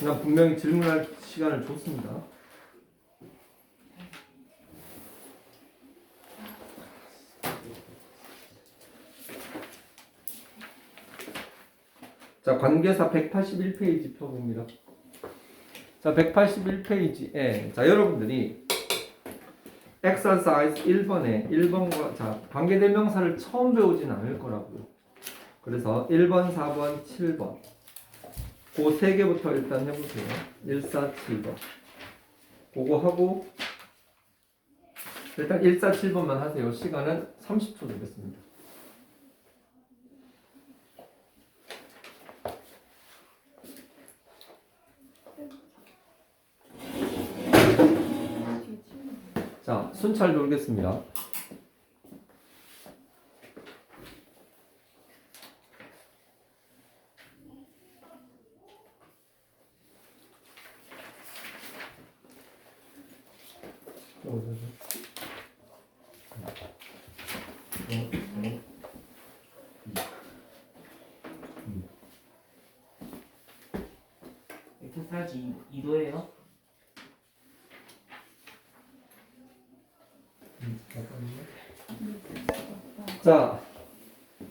난 분명히 질문할 시간을 줬습니다. 자, 관계사 181페이지 펴봅니다. 자, 181페이지에 자, 여러분들이 exercise 1번에 1번과 자, 관계대명사를 처음 배우진 않을 거라고요. 그래서 1번, 4번, 7번 그 세 개부터 일단 해보세요. 1, 4, 7번 그거 하고 일단 1, 4, 7번만 하세요. 시간은 30초 되겠습니다. 자, 순찰 돌겠습니다. 엑서사이즈 2도예요? 자,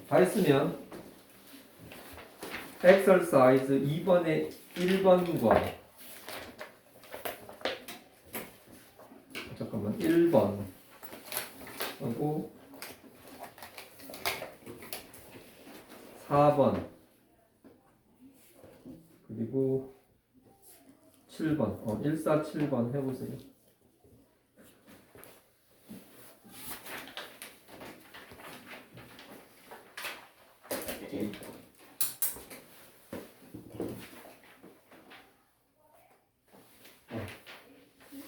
다 했으면 exercise 2번의 1번과 잠깐만 1번 하고 4번 그리고 7번 1, 4, 7번 해보세요.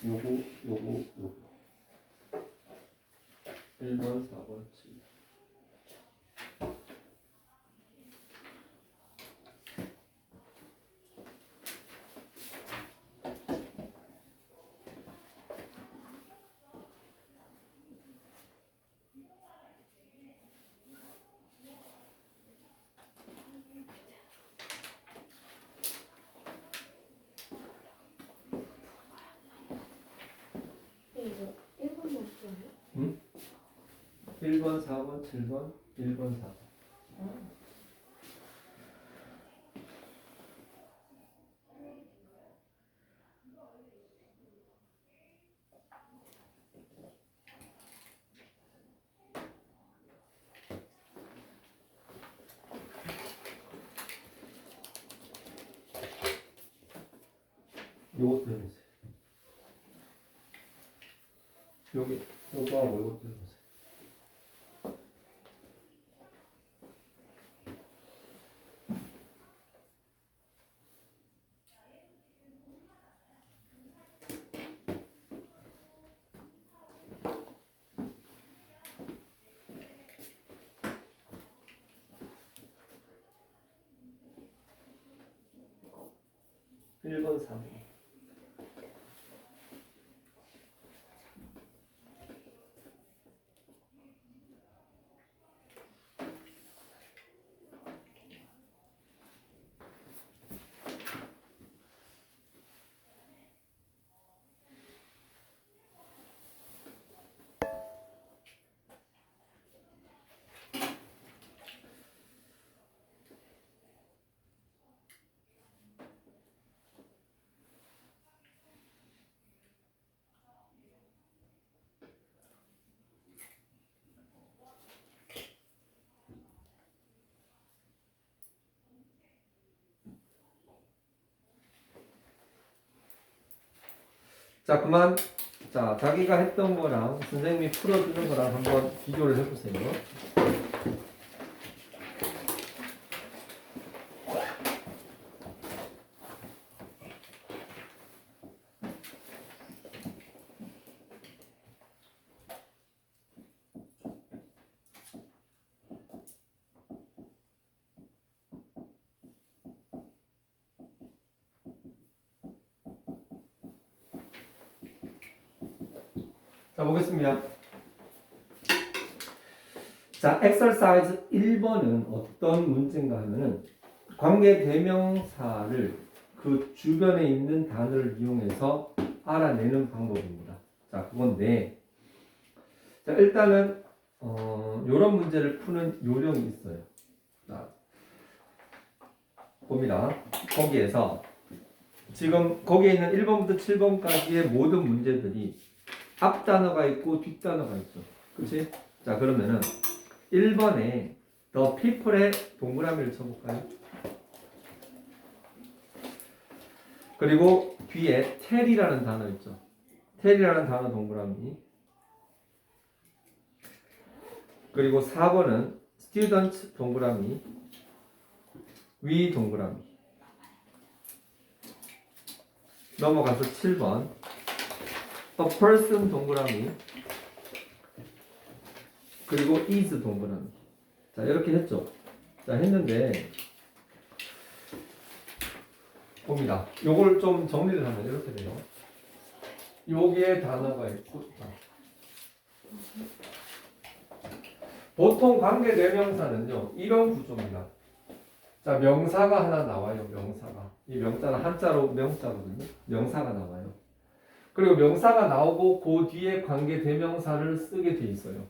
요거 1번, 4번, 7번 이거 1번 없어요? 응? 1번, 4번, 7번, 1번, 4번 요것도 해보세요. 요거하고 요것도 해보세요. 일 번, 4번 자, 그만. 자, 자기가 했던 거랑 선생님이 풀어주는 거랑 한번 비교를 해보세요. 자, 보겠습니다. 자, exercise 1번은 어떤 문제인가 하면은 관계 대명사를 그 주변에 있는 단어를 이용해서 알아내는 방법입니다. 자, 그건데 자, 일단은 이런 문제를 푸는 요령이 있어요. 자, 봅니다. 거기에서 지금 거기에 있는 1번부터 7번까지의 모든 문제들이 앞 단어가 있고 뒷 단어가 있죠. 그렇지? 자, 그러면은 1번에 the people의 동그라미를 쳐볼까요? 그리고 뒤에 tell이라는 단어 있죠. tell이라는 단어 동그라미. 그리고 4번은 student 동그라미. 위 동그라미. 넘어가서 7번 a person 동그라미. 그리고 is 동그라미. 자, 이렇게 했죠. 자, 했는데 봅니다. 요걸 좀 정리를 하면 이렇게 돼요. 여기에 단어가 있고, 보통 관계 대명사는요, 이런 구조입니다. 자, 명사가 하나 나와요. 명사가. 이 명자는 한자로 명자거든요. 명사가 나와요. 그리고 명사가 나오고 그 뒤에 관계 대명사를 쓰게 돼 있어요.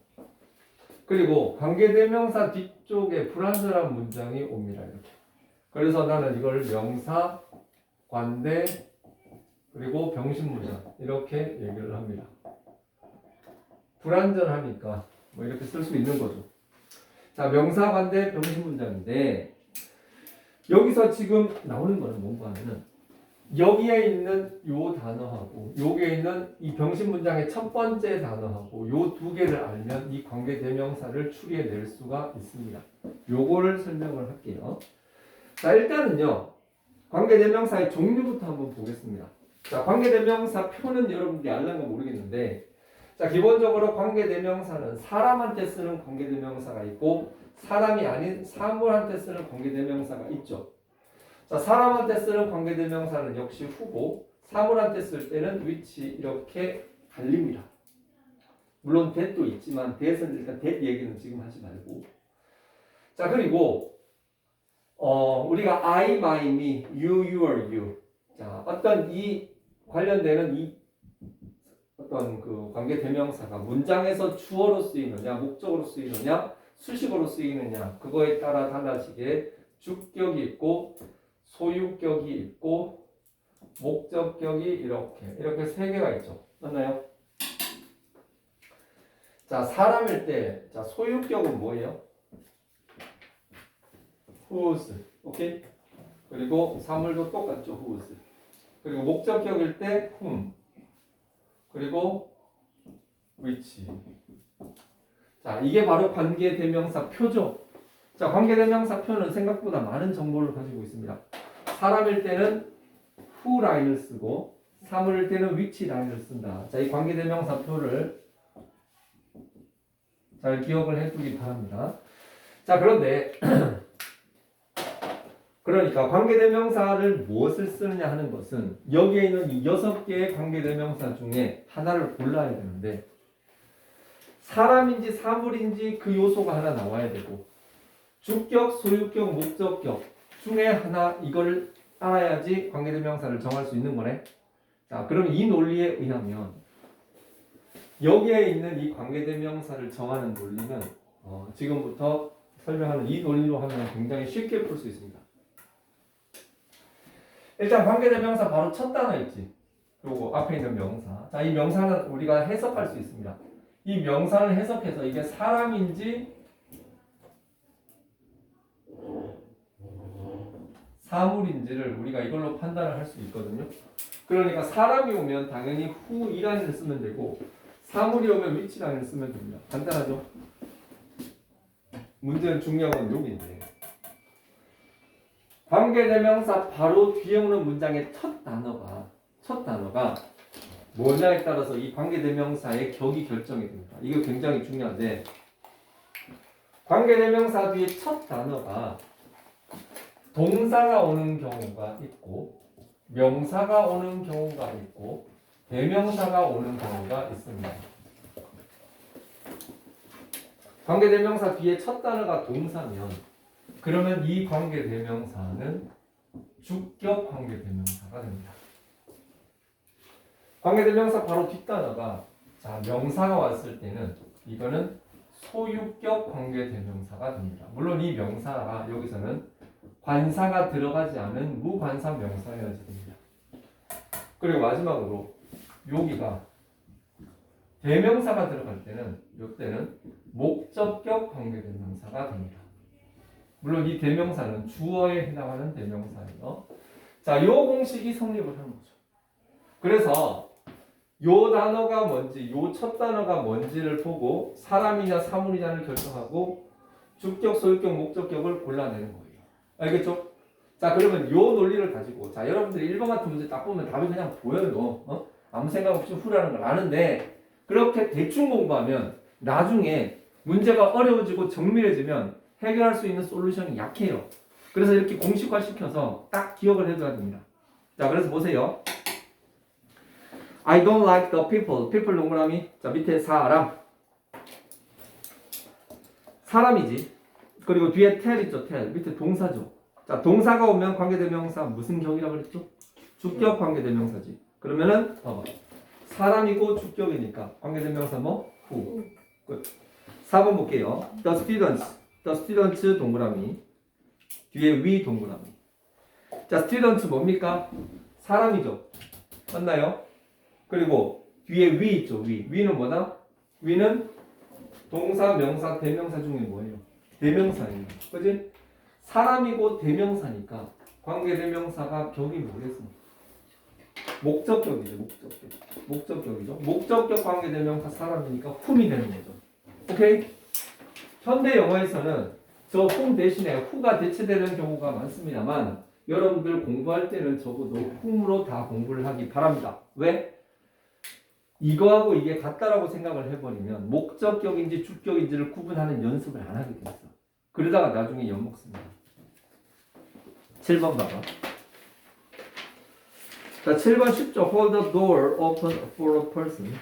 그리고 관계 대명사 뒤쪽에 불완전한 문장이 옵니다. 이렇게. 그래서 나는 이걸 명사, 관대, 그리고 병신 문장 이렇게 얘기를 합니다. 불완전하니까 뭐 이렇게 쓸 수 있는 거죠. 자, 명사, 관대, 병신 문장인데 여기서 지금 나오는 거는 뭔가 하면은 여기에 있는 요 단어하고 여기에 있는 이 병신 문장의 첫 번째 단어하고 요 두 개를 알면 이 관계 대명사를 추리해낼 수가 있습니다. 요거를 설명을 할게요. 자, 일단은요. 관계 대명사의 종류부터 한번 보겠습니다. 자, 관계 대명사 표는 여러분들이 알는가 모르겠는데 자, 기본적으로 관계 대명사는 사람한테 쓰는 관계 대명사가 있고 사람이 아닌 사물한테 쓰는 관계 대명사가 있죠. 자, 사람한테 쓰는 관계 대명사는 역시 후고 사물한테 쓸 때는 which 이렇게 갈립니다. 물론 that도 있지만 that은 일단 that 얘기는 지금 하지 말고. 자, 그리고 우리가 I, my, me, you, your, you. 자, 어떤 이 관련되는 이 어떤 그 관계 대명사가 문장에서 주어로 쓰이느냐, 목적으로 쓰이느냐, 수식어로 쓰이느냐, 그거에 따라 달라지게 주격이 있고, 소유격이 있고, 목적격이 이렇게 세 개가 있죠. 맞나요? 자, 사람일 때, 자, 소유격은 뭐예요? whose. 오케이? 그리고 사물도 똑같죠. whose. 그리고 목적격일 때 whom. 그리고 which. 자, 이게 바로 관계대명사 표죠. 자, 관계대명사 표는 생각보다 많은 정보를 가지고 있습니다. 사람일 때는 who 라인을 쓰고 사물일 때는 which 라인을 쓴다. 자, 이 관계대명사 표를 잘 기억을 해두기 바랍니다. 자, 그런데 그러니까 관계대명사를 무엇을 쓰느냐 하는 것은 여기에 있는 이 6개의 관계대명사 중에 하나를 골라야 되는데 사람인지 사물인지 그 요소가 하나 나와야 되고 주격, 소유격, 목적격 중에 하나 이걸 알아야지 관계대명사를 정할 수 있는 거네. 자, 그럼 이 논리에 의하면 여기에 있는 이 관계대명사를 정하는 논리는 지금부터 설명하는 이 논리로 하면 굉장히 쉽게 풀 수 있습니다. 일단 관계대명사 바로 첫 단어 있지. 요거 앞에 있는 명사. 자, 이 명사는 우리가 해석할 수 있습니다. 이 명사를 해석해서 이게 사람인지 사물인지를 우리가 이걸로 판단을 할 수 있거든요. 그러니까 사람이 오면 당연히 who이라는 쓰면 되고 사물이 오면 which라는 쓰면 됩니다. 간단하죠? 문제는 중요한 건 여기인데 관계대명사 바로 뒤에 오는 문장의 첫 단어가 뭐냐에 따라서 이 관계대명사의 격이 결정이 됩니다. 이거 굉장히 중요한데 관계대명사 뒤에 첫 단어가 동사가 오는 경우가 있고 명사가 오는 경우가 있고 대명사가 오는 경우가 있습니다. 관계대명사 뒤에 첫 단어가 동사면 그러면 이 관계대명사는 주격 관계대명사가 됩니다. 관계대명사 바로 뒷단어가 자 명사가 왔을 때는 이거는 소유격 관계대명사가 됩니다. 물론 이 명사가 여기서는 관사가 들어가지 않은 무관사 명사여야 됩니다. 그리고 마지막으로 여기가 대명사가 들어갈 때는 이때는 목적격 관계대명사가 됩니다. 물론 이 대명사는 주어에 해당하는 대명사예요. 자, 이 공식이 성립을 하는 거죠. 그래서 요 단어가 뭔지, 요 첫 단어가 뭔지를 보고 사람이냐 사물이냐를 결정하고 주격, 소유격, 목적격을 골라내는 거예요. 알겠죠? 자, 그러면 요 논리를 가지고 자, 여러분들이 1번 같은 문제 딱 보면 답이 그냥 보여요. 아무 생각 없이 후라는 걸 아는데 그렇게 대충 공부하면 나중에 문제가 어려워지고 정밀해지면 해결할 수 있는 솔루션이 약해요. 그래서 이렇게 공식화 시켜서 딱 기억을 해둬야 됩니다. 자, 그래서 보세요. I don't like the people. people 동그라미. 자, 밑에 사람. 사람이지. 그리고 뒤에 tell 있죠, tell. 밑에 동사죠. 자, 동사가 오면 관계대명사 무슨 격이라고 그랬죠? 주격 관계대명사지. 그러면은 봐봐. 사람이고 주격이니까 관계대명사 뭐? who. 끝. 4번 볼게요. The students. The students 동그라미. 뒤에 we 동그라미. 자, students 뭡니까? 사람이죠. 맞나요? 그리고 뒤에 we 있죠. we는 뭐다? we는 동사, 명사, 대명사 중에 뭐예요? 대명사예요. 그지? 사람이고 대명사니까 관계대명사가 격이 뭐겠어? 목적격이죠. 목적격이죠. 목적격 관계대명사 사람이니까 whom이 되는 거죠. 오케이? 현대 영어에서는 저 whom 대신에 who가 대체되는 경우가 많습니다만 여러분들 공부할 때는 적어도 whom으로 다 공부를 하기 바랍니다. 왜? 이거하고 이게 같다라고 생각을 해버리면 목적격인지 주격인지를 구분하는 연습을 안 하게 됐어. 그러다가 나중에 엿먹습니다. 7번 봐봐. 자, 7번 쉽죠. Hold the door open for a person.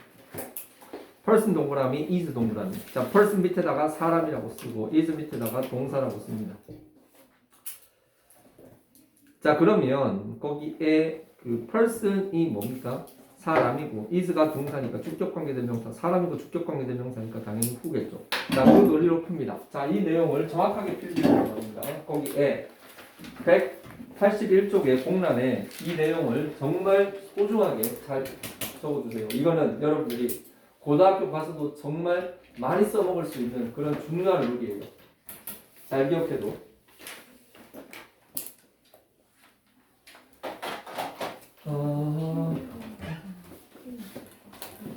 person 동그라미, is 동그라미. 자, person 밑에다가 사람이라고 쓰고 is 밑에다가 동사라고 씁니다. 자, 그러면 거기에 그 person이 뭡니까? 사람이고 is가 동사니까 주격관계대명사, 사람이고 주격관계대명사니까 당연히 who겠죠. 자, 그 논리로 풉니다. 자, 이 내용을 정확하게 필기해야 됩니다. 거기에 181쪽의 공란에 이 내용을 정말 소중하게 잘 적어주세요. 이거는 여러분들이 고등학교 가서도 정말 많이 써먹을 수 있는 그런 중요한 룰이에요. 잘 기억해도.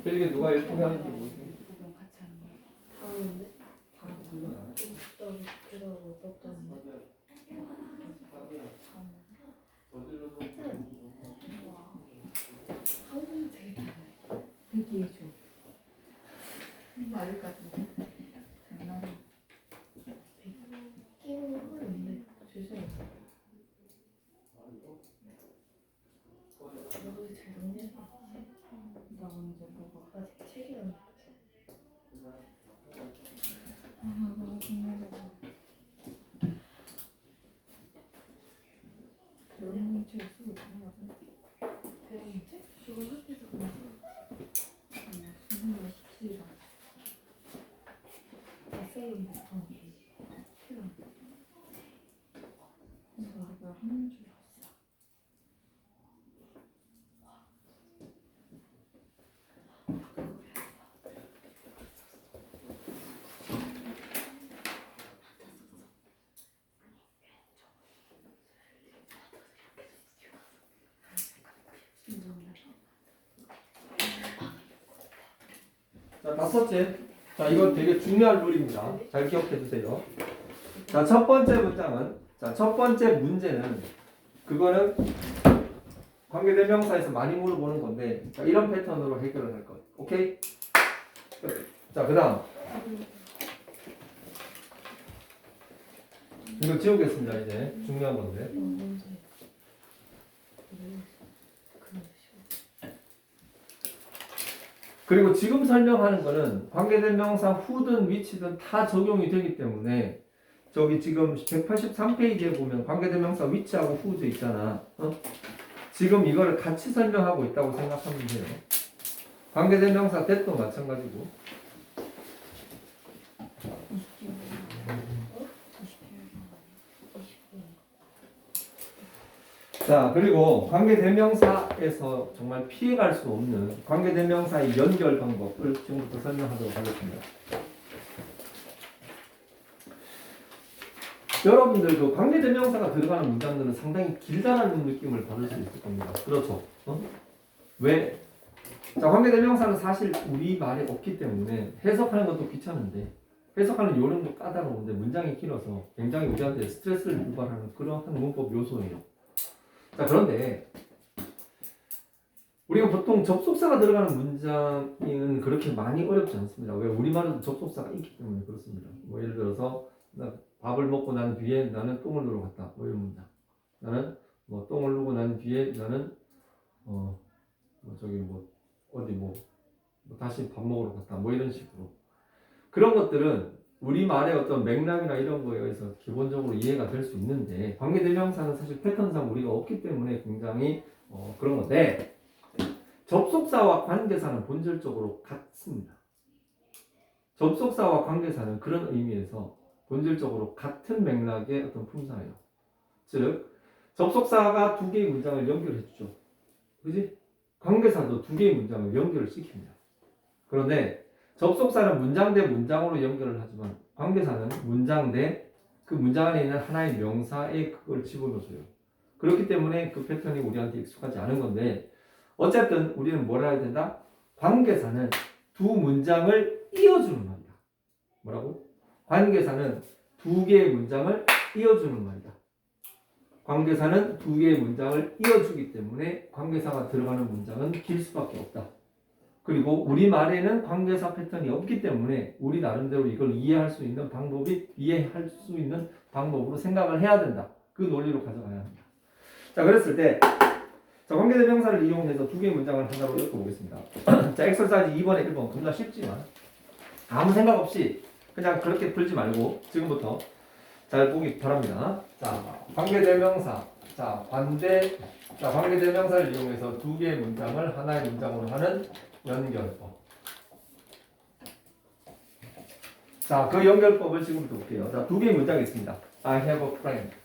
필기 누가 예쁘게 하는지 모르겠어요. 다음인데? 그러고 떴다는데? 하우는 되게 달라요. 얘기해줘. 맞을 것 같은데? 장난이. 끼우는 헐인데 주세요. 너도 잘 정리해봐. 나 먼저 보고 아직 책이랑 너무 궁금해서 배움책 쓰고 있는 거 같은데? 배움책? 이거 학교에서 그냥 무슨 거 쉽지가 에세이인데 필요한 그래서 내가 하는 줄 알았어. 자, 다섯째. 자, 이거 되게 중요한 룰입니다. 잘 기억해 주세요. 자, 첫 번째 문장은, 자, 첫 번째 문제는, 그거는 관계대명사에서 많이 물어보는 건데, 자, 이런 패턴으로 해결을 할 거예요. 오케이? 자, 그 다음. 이거 지우겠습니다, 이제. 중요한 건데. 그리고 지금 설명하는 거는 관계대명사 who든 which든 다 적용이 되기 때문에 저기 지금 183페이지에 보면 관계대명사 위치하고 후조 있잖아. 지금 이거를 같이 설명하고 있다고 생각하면 돼요. 관계대명사 that도 마찬가지고. 20개월. 자, 그리고 관계대명사에서 정말 피해갈 수 없는 관계대명사의 연결 방법을 지금부터 설명하도록 하겠습니다. 여러분들 그 관계대명사가 들어가는 문장들은 상당히 길다라는 느낌을 받을 수 있을 겁니다. 그렇죠? 왜? 자, 관계대명사는 사실 우리 말에 없기 때문에 해석하는 것도 귀찮은데 해석하는 요령도 까다로운데 문장이 길어서 굉장히 우리한테 스트레스를 유발하는 그러한 문법 요소예요. 자, 그런데 우리가 보통 접속사가 들어가는 문장은 그렇게 많이 어렵지 않습니다. 왜? 우리말에도 접속사가 있기 때문에 그렇습니다. 뭐 예를 들어서 밥을 먹고 난 뒤에 나는 똥을 누러 갔다. 뭐 이런 문장. 나는 뭐 똥을 누고 난 뒤에 나는 다시 밥 먹으러 갔다. 뭐 이런 식으로. 그런 것들은 우리말의 어떤 맥락이나 이런 거에 의해서 기본적으로 이해가 될 수 있는데 관계대명사는 사실 패턴상 우리가 없기 때문에 굉장히 그런 건데 접속사와 관계사는 본질적으로 같습니다. 접속사와 관계사는 그런 의미에서 본질적으로 같은 맥락의 어떤 품사예요. 즉 접속사가 두 개의 문장을 연결해주죠. 그지? 관계사도 두 개의 문장을 연결을 시킵니다. 그런데 접속사는 문장 대 문장으로 연결을 하지만 관계사는 문장 대 그 문장 안에 있는 하나의 명사에 그걸 집어넣어줘요. 그렇기 때문에 그 패턴이 우리한테 익숙하지 않은 건데 어쨌든 우리는 뭘 해야 된다? 관계사는 두 문장을 이어주는 말이다. 뭐라고? 관계사는 두 개의 문장을 이어주는 말이다. 관계사는 두 개의 문장을 이어주기 때문에 관계사가 들어가는 문장은 길 수밖에 없다. 그리고 우리말에는 관계사 패턴이 없기 때문에 우리 나름대로 이걸 이해할 수 있는 방법으로 생각을 해야 된다. 그 논리로 가져가야 합니다. 자, 그랬을 때 자, 관계대명사를 이용해서 두 개의 문장을 하나로 엮어보겠습니다. 자, 엑서사이즈 2번에 1번 겁나 쉽지만 아무 생각 없이 그냥 그렇게 풀지 말고 지금부터 잘 보기 바랍니다. 자, 관계대명사. 관계대명사를 이용해서 두 개의 문장을 하나의 문장으로 하는 연결법. 자, 그 연결법을 지금부터 볼게요. 자, 두 개의 문장이 있습니다. I have a friend.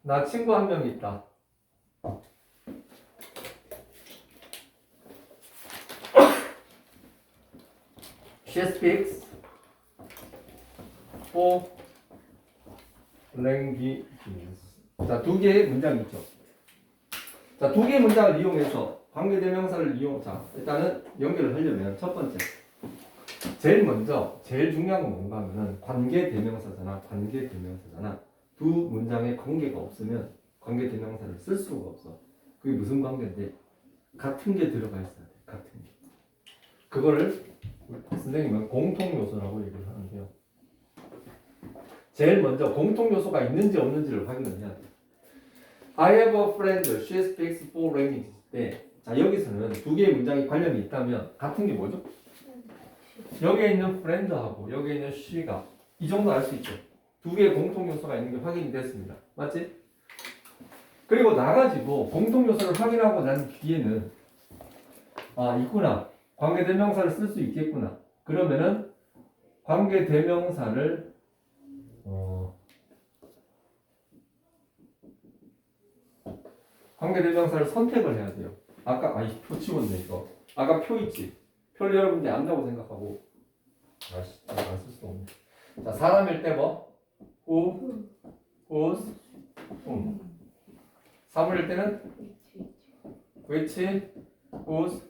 나 친구 한 명 있다. She speaks four languages. 자, 두 개의 문장이 있죠. 자, 두 개의 문장을 이용해서 관계대명사를 일단은 연결을 하려면 첫 번째. 제일 중요한 건 뭔가 하면은 관계대명사잖아. 두 문장에 관계가 없으면 관계대명사를 쓸 수가 없어. 그게 무슨 관계인데? 같은 게 들어가 있어야 돼. 같은 게. 그거를 선생님은 공통요소라고 얘기를 하는데요. 제일 먼저 공통요소가 있는지 없는지를 확인을 해야 돼. I have a friend, she speaks four languages. 네. 자, 여기서는 두 개의 문장이 관련이 있다면 같은 게 뭐죠? 여기에 있는 friend하고 여기에 있는 she가 이 정도 알 수 있죠. 두 개의 공통요소가 있는 게 확인이 됐습니다. 맞지? 그리고 나가지고 공통요소를 확인하고 난 뒤에는 있구나. 관계대명사를 쓸 수 있겠구나. 그러면은 관계대명사를 선택을 해야 돼요. 아까 표 치웠네 이거. 아까 표 있지. 표를 여러분들이 안다고 생각하고 안 쓸 수 없네. 자, 사람일 때 뭐? who, whose, whom. 사물일 때는 which, whose,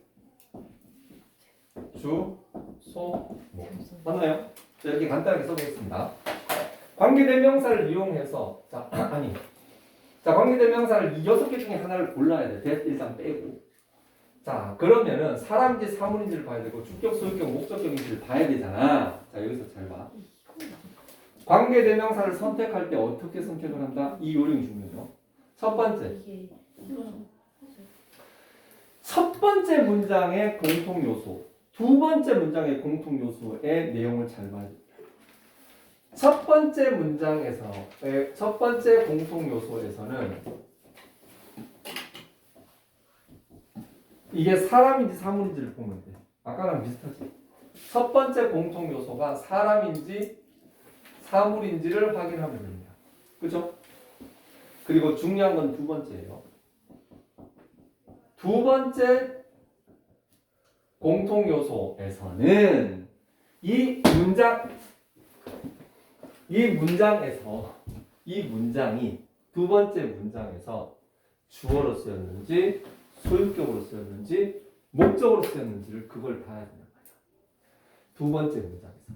주, 소, 뭐. 맞나요? 자, 이렇게 간단하게 써보겠습니다. 관계대명사를 이용해서 관계대명사를 이 6개 중에 하나를 골라야 돼. that 일단 빼고. 자, 그러면은 사람인지 사물인지를 봐야 되고 주격, 소유격, 목적격인지를 봐야 되잖아. 자, 여기서 잘 봐. 관계대명사를 선택할 때 어떻게 선택을 한다? 이 요령이 중요해요. 첫 번째 문장의 공통요소. 두 번째 문장의 공통 요소의 내용을 잘 봐야 됩니다. 첫 번째 문장에서 첫 번째 공통 요소에서는 이게 사람인지 사물인지를 보면 돼. 아까랑 비슷하지. 첫 번째 공통 요소가 사람인지 사물인지를 확인하면 됩니다. 그죠? 그리고 중요한 건 두 번째예요. 두 번째 공통 요소에서는 이 문장이 두 번째 문장에서 주어로 쓰였는지 소유격으로 쓰였는지 목적으로 쓰였는지를 그걸 봐야 된단 말이야. 두 번째 문장에서.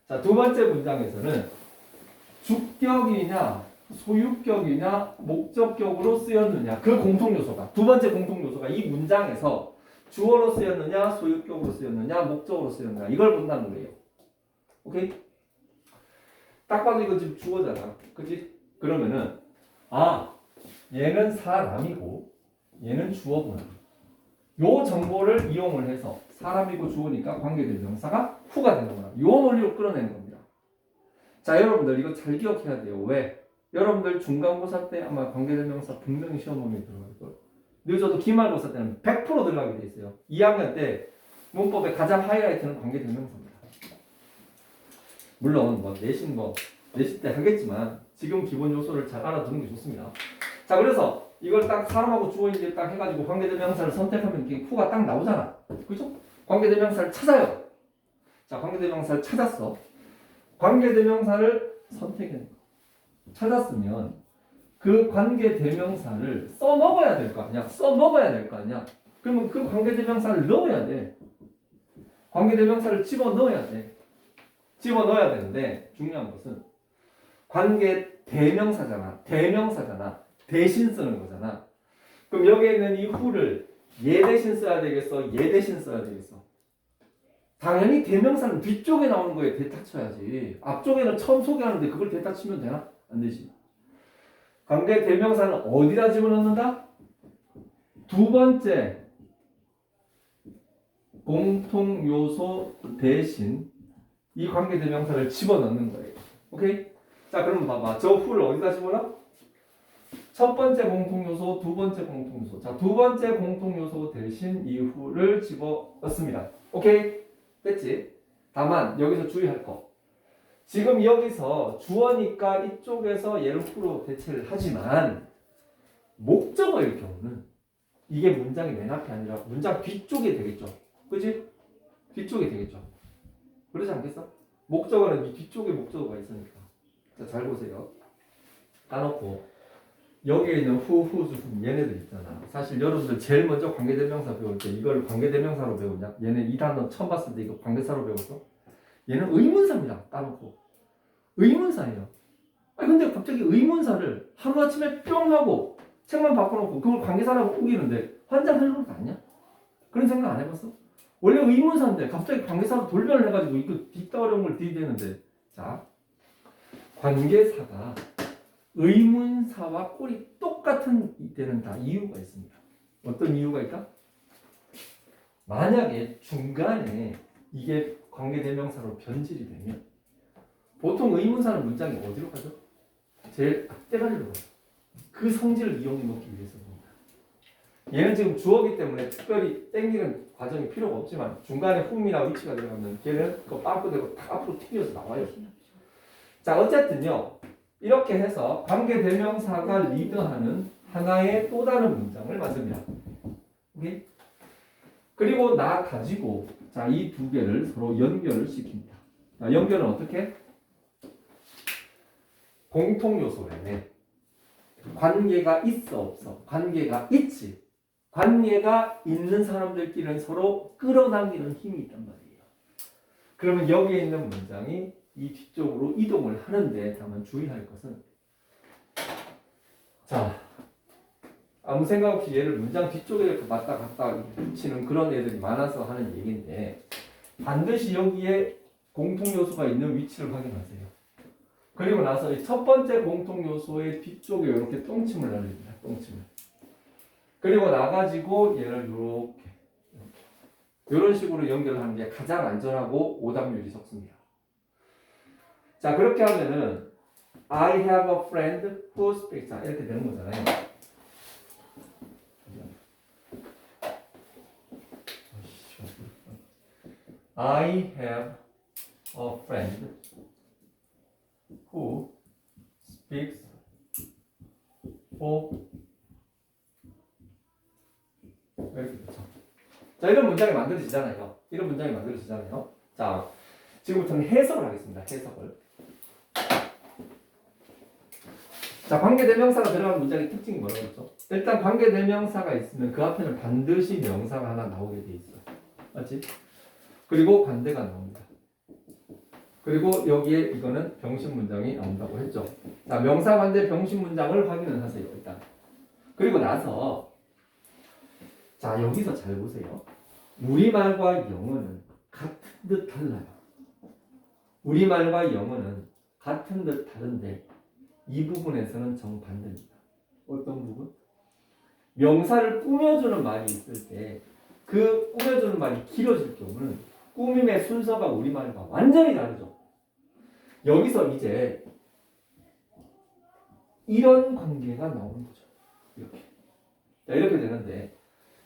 자, 두 번째 문장에서는 주격이냐 소유격이냐 목적격으로 쓰였느냐 그 공통 요소가 두 번째 공통 요소가 이 문장에서 주어로 쓰였느냐 소유격으로 쓰였느냐 목적으로 쓰였느냐 이걸 본다는 거예요. 오케이? 딱 봐도 이거 지금 주어잖아. 그치? 그러면은 얘는 사람이고 얘는 주어구나. 요 정보를 이용을 해서 사람이고 주어니까 관계대명사가 후가 되는 거야. 요 논리로 끌어내는 겁니다. 자, 여러분들 이거 잘 기억해야 돼요. 왜? 여러분들 중간고사 때 아마 관계대명사 분명히 시험 보면 들어갈 거예요. 늦어도 기말고사 때는 100% 들어가게 돼 있어요. 2학년 때 문법의 가장 하이라이트는 관계대명사입니다. 물론 내신 때 하겠지만 지금 기본 요소를 잘 알아두는 게 좋습니다. 자, 그래서 이걸 딱 사람하고 주어인지 딱 해가지고 관계대명사를 선택하면 이게 후가 딱 나오잖아. 그죠? 관계대명사를 찾아요. 자, 관계대명사를 찾았어. 관계대명사를 선택해. 찾았으면 그 관계대명사를 써먹어야 될 거 아니야. 써먹어야 될 거 아니야. 그러면 그 관계대명사를 넣어야 돼. 관계대명사를 집어넣어야 돼. 집어넣어야 되는데 중요한 것은 관계대명사잖아. 대명사잖아. 대신 쓰는 거잖아. 그럼 여기에 있는 이 후를 얘 대신 써야 되겠어? 얘 대신 써야 되겠어? 당연히 대명사는 뒤쪽에 나오는 거에 대타 쳐야지. 앞쪽에는 처음 소개하는데 그걸 대타 치면 되나? 안 되지. 관계 대명사는 어디다 집어넣는다? 두 번째 공통 요소 대신 이 관계 대명사를 집어넣는 거예요. 오케이? 자, 그럼 봐봐. 저 후를 어디다 집어넣어? 첫 번째 공통 요소, 두 번째 공통 요소. 자, 두 번째 공통 요소 대신 이 후를 집어넣습니다. 오케이? 됐지? 다만 여기서 주의할 거. 지금 여기서 주어니까 이쪽에서 얘를 후로 대체를 하지만 목적어일 경우는 이게 문장이 맨 앞이 아니라 문장 뒤쪽에 되겠죠. 그치? 뒤쪽에 되겠죠. 그러지 않겠어? 목적어는 이 뒤쪽에 목적어가 있으니까. 자, 잘 보세요. 까놓고 여기에 있는 후수품 얘네들 있잖아. 사실 여러분들 제일 먼저 관계대명사 배울 때 이걸 관계대명사로 배우냐? 얘네 이 단어 처음 봤을 때 이거 관계사로 배웠어? 얘는 의문사입니다. 따놓고 의문사예요. 아니 근데 갑자기 의문사를 하루아침에 뿅 하고 책만 바꿔놓고 그걸 관계사라고 우기는데 환장할 것 아니야? 그런 생각 안 해봤어? 원래 의문사인데 갑자기 관계사로 돌변을 해가지고 이거 뒷다 어려운 걸 들이대는데 자 관계사가 의문사와 꼴이 똑같은 때는 다 이유가 있습니다. 어떤 이유가 있다? 만약에 중간에 이게 관계대명사로 변질이 되면 보통 의문사는 문장이 어디로 가죠? 제일 앞대가리로 가요. 그 성질을 이용해 놓기 위해서입니다. 얘는 지금 주어기 때문에 특별히 땡기는 과정이 필요가 없지만 중간에 흠이나 위치가 들어가면 걔는 그 빠꾸되고 다 앞으로 튀겨서 나와요. 자, 어쨌든요. 이렇게 해서 관계대명사가 리드하는 하나의 또 다른 문장을 만듭니다. 오케이? 그리고 나 가지고 자, 이 두 개를 서로 연결을 시킵니다. 자, 연결은 어떻게? 공통 요소에 관계가 있어 없어? 관계가 있지. 관계가 있는 사람들끼리는 서로 끌어당기는 힘이 있단 말이에요. 그러면 여기에 있는 문장이 이 뒤쪽으로 이동을 하는데 다만 주의할 것은 자 아무 생각 없이 얘를 문장 뒤쪽에 이렇게 왔다 갔다 붙이는 그런 애들이 많아서 하는 얘기인데 반드시 여기에 공통 요소가 있는 위치를 확인하세요. 그리고 나서 이 첫 번째 공통 요소의 뒤쪽에 이렇게 똥침을 날립니다. 똥침을. 그리고 나가지고 얘를 이렇게 이런 식으로 연결하는 게 가장 안전하고 오답률이 적습니다. 자, 그렇게 하면은 I have a friend who speaks. 자, 이렇게 되는 거잖아요. I have a friend who speaks for 이렇게 되죠. 자, 이런 문장이 만들어지잖아요. 이런 문장이 만들어지잖아요. 자, 지금부터는 해석을 하겠습니다. 해석을. 자, 관계대명사가 들어간 문장의 특징이 뭐라고 했죠? 일단 관계대명사가 있으면 그 앞에는 반드시 명사가 하나 나오게 돼 있어요. 맞지? 그리고 관대가 나옵니다. 그리고 여기에 이거는 병신 문장이 나온다고 했죠. 자, 명사 관대 병신 문장을 확인을 하세요. 일단. 그리고 나서 자, 여기서 잘 보세요. 우리말과 영어는 같은 듯 달라요. 우리말과 영어는 같은 듯 다른데 이 부분에서는 정반대입니다. 어떤 부분? 명사를 꾸며주는 말이 있을 때 그 꾸며주는 말이 길어질 경우는 꾸밈의 순서가 우리말과 완전히 다르죠. 여기서 이제 이런 관계가 나오는 거죠. 이렇게. 자, 이렇게 되는데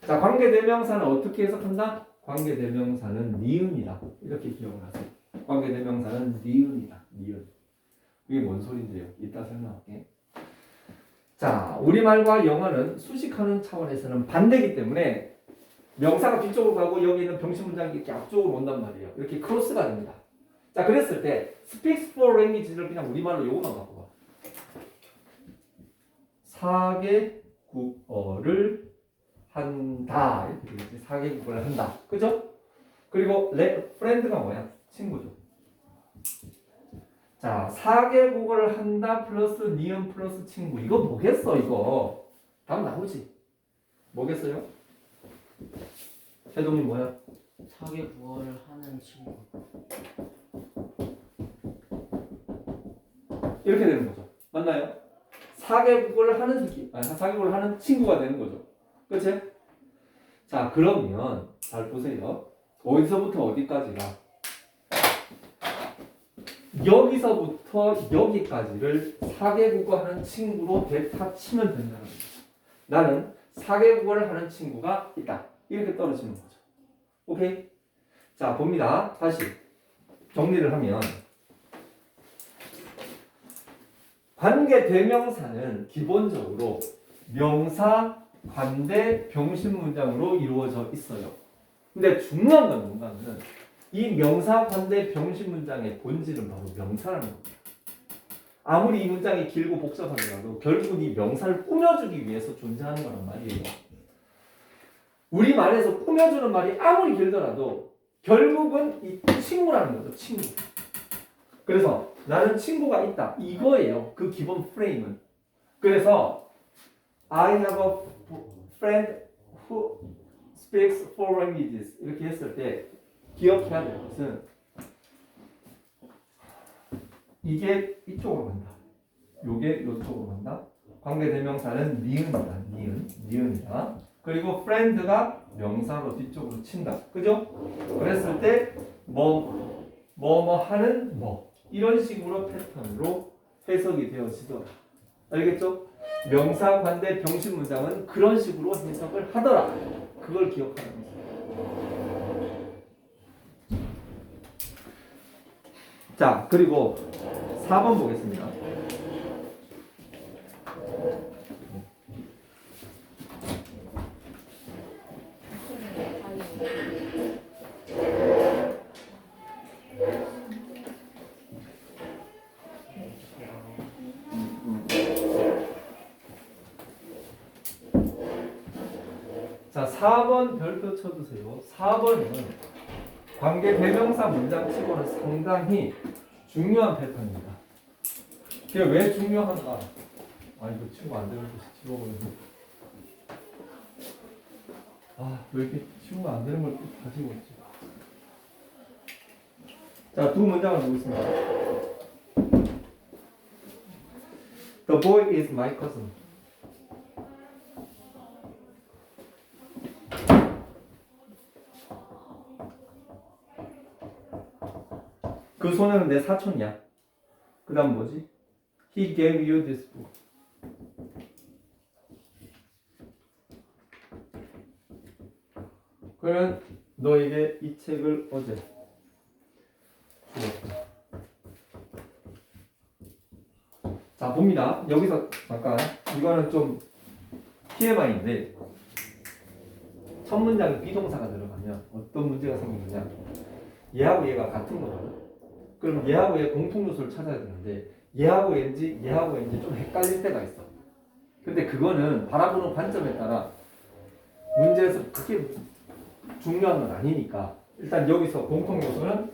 자, 관계대명사는 어떻게 해석한다? 관계대명사는 니은이다. 이렇게 기억을 하세요. 관계대명사는 니은이다. 니은. 이게 뭔 소린데요? 이따 설명할게. 자, 우리말과 영어는 수식하는 차원에서는 반대이기 때문에 명사가 뒤쪽으로 가고 여기 있는 병신문장이 이렇게 앞쪽으로 온단 말이에요. 이렇게 크로스가 됩니다. 자, 그랬을 때 speaks for language를 그냥 우리말로 요거만 바꿔봐. 사개국어를 한다. 이렇게 되겠지. 사개국어를 한다. 그죠? 그리고 friend가 뭐야? 친구죠. 자, 사개국어를 한다 플러스 니은 플러스 친구. 이거 뭐겠어, 이거? 답 나오지? 뭐겠어요? 해동이 뭐야? 사계 국어를 하는 친구. 이렇게 되는 거죠. 맞나요? 사개국어를 하는 새끼, 사개국어를 하는 친구가 되는 거죠. 그치? 자, 그러면 잘 보세요. 어디서부터 어디까지가 여기서부터 여기까지를 사개국어 하는 친구로 대타 치면 된다는 거죠. 나는 사개국어를 하는 친구가 있다. 이렇게 떨어지는 거죠. 오케이? 자, 봅니다. 다시 정리를 하면 관계대명사는 기본적으로 명사, 관대, 병신 문장으로 이루어져 있어요. 근데 중요한 건 뭔가 하면 이 명사, 관대, 병신 문장의 본질은 바로 명사라는 겁니다. 아무리 이 문장이 길고 복잡하더라도 결국은 이 명사를 꾸며주기 위해서 존재하는 거란 말이에요. 우리말에서 꾸며주는 말이 아무리 길더라도 결국은 이 친구라는 거죠. 친구. 그래서 나는 친구가 있다. 이거예요. 그 기본 프레임은. 그래서 I have a friend who speaks four languages 이렇게 했을 때 기억해야 될 것은 이게 이쪽으로 간다. 요게 이쪽으로 간다. 관계대명사는 니은이다. 니은이다. 그리고 friend가 명사로 뒤쪽으로 친다. 그죠? 그랬을 때 뭐 하는 뭐 이런 식으로 패턴으로 해석이 되어지더라. 알겠죠? 명사, 관대, 병신 문장은 그런 식으로 해석을 하더라. 그걸 기억하는 거죠. 자, 그리고 4번 보겠습니다. 자, 4번 별표 쳐주세요. 4번은 관계대명사 문장치고는 상당히 중요한 패턴입니다. 그게 왜 중요한가? 아, 이거 친구 안 되는 거 지워버렸네. 아, 왜 이렇게 친구가 안 되는 걸 가지고 있지? 자, 두 문장을 보겠습니다. The boy is my cousin. 그 소녀는 내 사촌이야. 그 다음 뭐지? He gave you this book. 그러면 너에게 이 책을 어제 주었다. 자, 봅니다. 여기서 잠깐 이거는 좀 TMI인데 첫 문장에 비동사가 들어가면 어떤 문제가 생기느냐. 얘하고 얘가 같은 거거든. 그럼 얘하고 얘 공통 요소를 찾아야 되는데 얘하고 얘인지 얘하고 얘인지 좀 헷갈릴 때가 있어. 근데 그거는 바라보는 관점에 따라 문제에서 그게 중요한 건 아니니까 일단 여기서 공통 요소는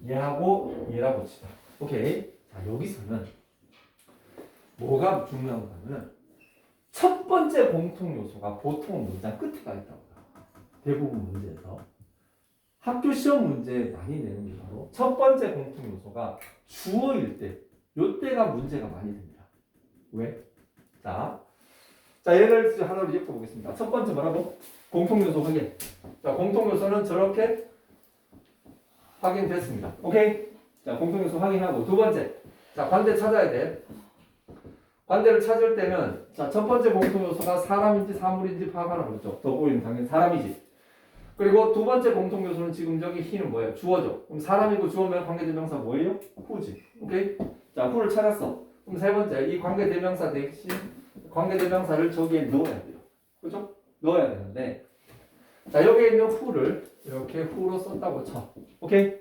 얘하고 얘라고 칩시다. 오케이. 자, 여기서는 뭐가 중요한 거냐면 첫 번째 공통 요소가 보통 문장 끝에 가 있다고. 대부분 문제에서 학교 시험 문제 많이 내는 게 바로 첫 번째 공통 요소가 주어일 때, 요때가 문제가 많이 됩니다. 왜? 자, 예를 들어 하나로 엮어보겠습니다. 첫 번째 뭐라고? 공통 요소 확인. 자, 공통 요소는 저렇게 확인됐습니다. 오케이? 자, 공통 요소 확인하고 두 번째, 자, 관대 찾아야 돼. 관대를 찾을 때는 자, 첫 번째 공통 요소가 사람인지 사물인지 파악하는 거죠. 더 보이는 당연히 사람이지. 그리고 두 번째 공통 요소는 지금 저기 he는 뭐예요? 주어죠. 그럼 사람이고 주어면 관계대명사 뭐예요? who지. 오케이? 자, who를 찾았어. 그럼 세 번째, 이 관계대명사 대신 관계대명사를 저기에 넣어야 돼요. 그죠? 넣어야 되는데, 자, 여기에 있는 who를 이렇게 who로 썼다고 쳐. 오케이?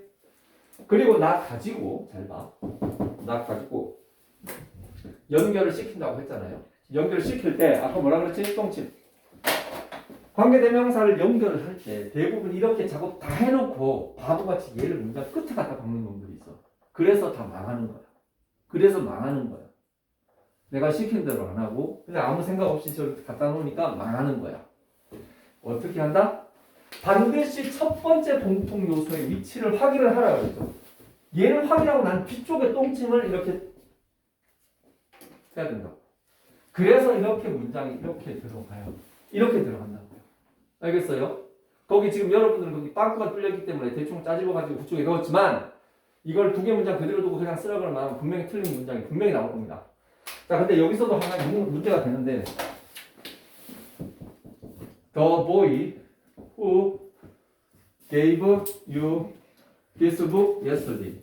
그리고 나 가지고, 잘 봐. 나 가지고 연결을 시킨다고 했잖아요. 연결을 시킬 때, 아까 뭐라 그랬지? 똥침. 관계대명사를 연결을 할 때 대부분 이렇게 작업 다 해놓고 바보같이 얘를 문장 끝에 갖다 박는 놈들이 있어. 그래서 다 망하는 거야. 그래서 망하는 거야. 내가 시킨 대로 안 하고 그냥 아무 생각 없이 저렇게 갖다 놓으니까 망하는 거야. 어떻게 한다? 반드시 첫 번째 공통 요소의 위치를 확인을 하라 그랬죠. 얘를 확인하고 난 뒤쪽에 똥침을 이렇게 해야 된다고. 그래서 이렇게 문장이 이렇게 들어가요. 이렇게 들어간다고요. 알겠어요? 거기 지금 여러분들은 거기 빵꾸가 뚫렸기 때문에 대충 짜집어가지고 그쪽에 넣었지만 이걸 두 개 문장 그대로 두고 그냥 쓰라 그러면 분명히 틀린 문장이 분명히 나올 겁니다. 자, 근데 여기서도 하나 문제가 되는데 The boy who gave you this book yesterday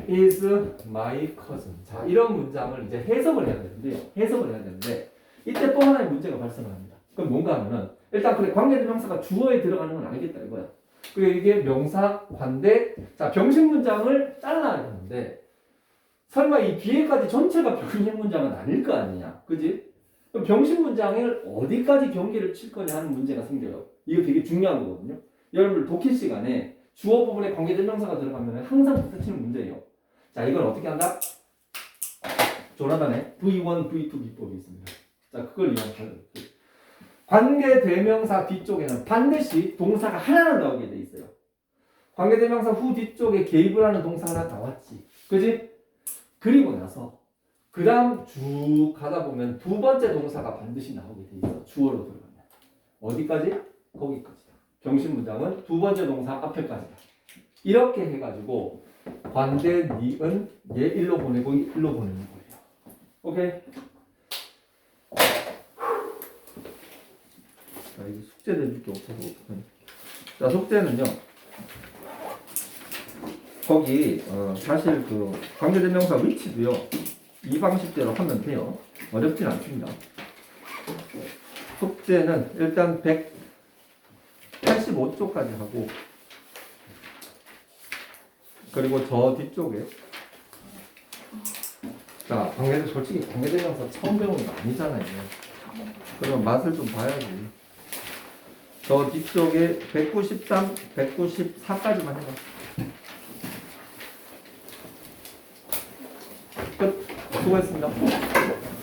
is my cousin. 자, 이런 문장을 이제 해석을 해야 되는데 이때 또 하나의 문제가 발생을 합니다. 그럼 뭔가 하면은 일단 그래 관계대명사가 주어에 들어가는 건 알겠다 이거야. 그리고 이게 명사, 관대, 자 병식 문장을 잘라야 되는데 설마 이 뒤에까지 전체가 병식 문장은 아닐 거 아니냐, 그지? 그럼 병식 문장을 어디까지 경계를 칠 거냐 하는 문제가 생겨요. 이거 되게 중요한 거거든요. 여러분들 독해 시간에 주어 부분에 관계대명사가 들어가면 항상 부딪히는 문제예요. 자, 이걸 어떻게 한다? 조나단의 V1, V2 기법이 있습니다. 자, 그걸 이용하세요. 관계대명사 뒤쪽에는 반드시 동사가 하나는 나오게 돼 있어요. 관계대명사 후 뒤쪽에 gave라는 동사 하나 나왔지. 그지? 그리고 나서 그 다음 쭉 가다 보면 두 번째 동사가 반드시 나오게 돼 있어. 주어로 들어가면. 어디까지? 거기까지다. 병식 문장은 두 번째 동사 앞에까지다. 이렇게 해가지고 관대, 니은, 얘 일로 보내고 일로 보내는 거예요. 오케이? 자, 이거 숙제 내줄 게 없어서 어떡하냐. 자, 숙제는요. 거기 사실 그 관계대명사 위치도요. 이 방식대로 하면 돼요. 어렵진 않습니다. 숙제는 일단 185쪽까지 하고 그리고 저 뒤쪽에 자, 솔직히 관계대명사 처음 배우는 거 아니잖아요. 그러면 맛을 좀 봐야지. 저 뒤쪽에 193, 194까지만 해봐. 끝. 수고했습니다.